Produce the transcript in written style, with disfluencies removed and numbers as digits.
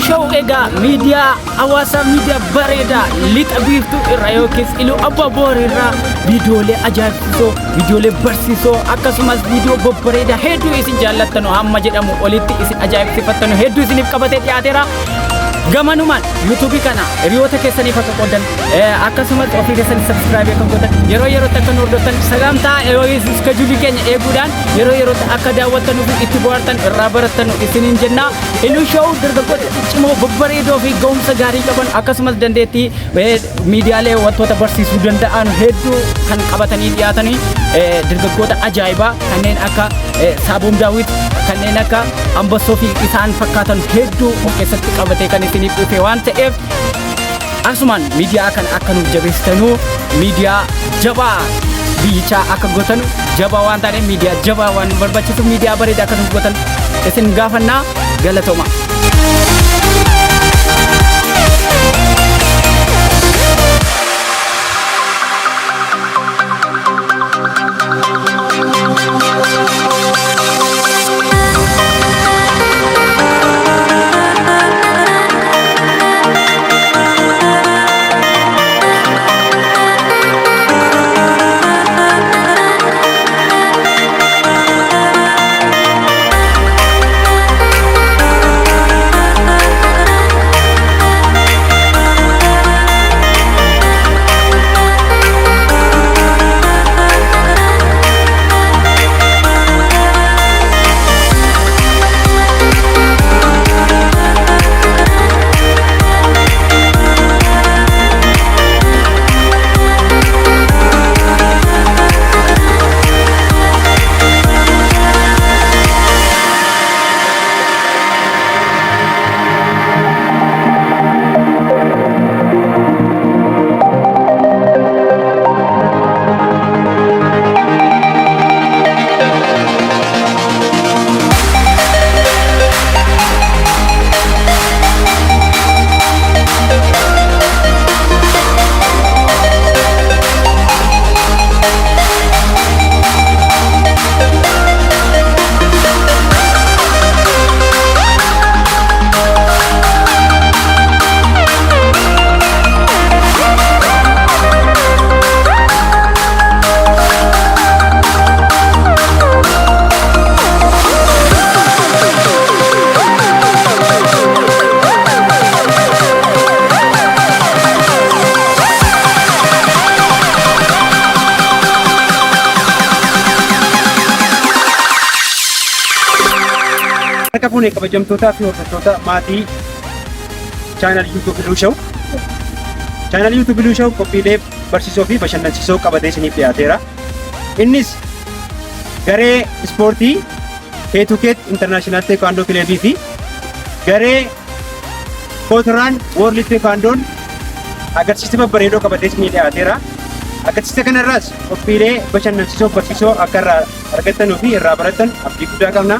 Show ega media awasa media bareda lixa biiftu irra yookiis Iluu Abbaa Boor irra viidiyoolee ajaa'ibsiisoo viidiyoolee barsiisoo akkasumas viidiyoo babbareeda hedduu isin jaallattanu hamma jedhamu olitti isin ajaa'ibsiifattanu hedduu isiniif qabatee dhiyaateera. Gamanumaan YouTube kana hiriyoota keessaniif akka qoodan akkasumas ofii keessanii subscribe kan godhan yeroo akka hordoftan sagantaa yookiis schedule keenya eeguudhaan yeroo akka daawwattanu fi itti bohaartan irraa barattanu isiniin jenna. Iluu Show dargaggoota ciccimoo babbareedoo fi ga'umsa gaarii qaban akkasumas dandeettii miidiyaalee wantoota barsiisuu danda'an hedduu kan qabatanii dhiyaatanii dargaggoota ajaa'ibaa kanneen akka Saaboom Daawit kanneen akka Ambassoo fi isaan fakkaatan hedduu of keessatti qabatee kan isiniif dhufe waan ta'eef asumaan miidiyaa kan akka nuuf jabeessitanu miidiyaa jabaa biyyichaa akka gootanu jabaa waan taaneef miidiyaa jabaa waan barbaachisu miidiyaa bareedaa akka nuuf gootan isin gaafannaa. Galatooma. Kapune kabajamtoota fi hordoftoota maatii channel YouTube Iluu Show. Channel YouTube Iluu Show qophiilee barsiisoo fi bashannansiisoo qabatee isiniif dhiyaateera. Innis garee spoortii Keetukeet International Taekwondo Club fi garee Keetooraan WTF agarsiisa babbareedoo qabatee isiniif dhiyaateera. Agarsiisa kanarraas qophiilee bashannansiisoo barsiisoo akka irraa argattanuu fi irraa barattan abdii guddaa qabna.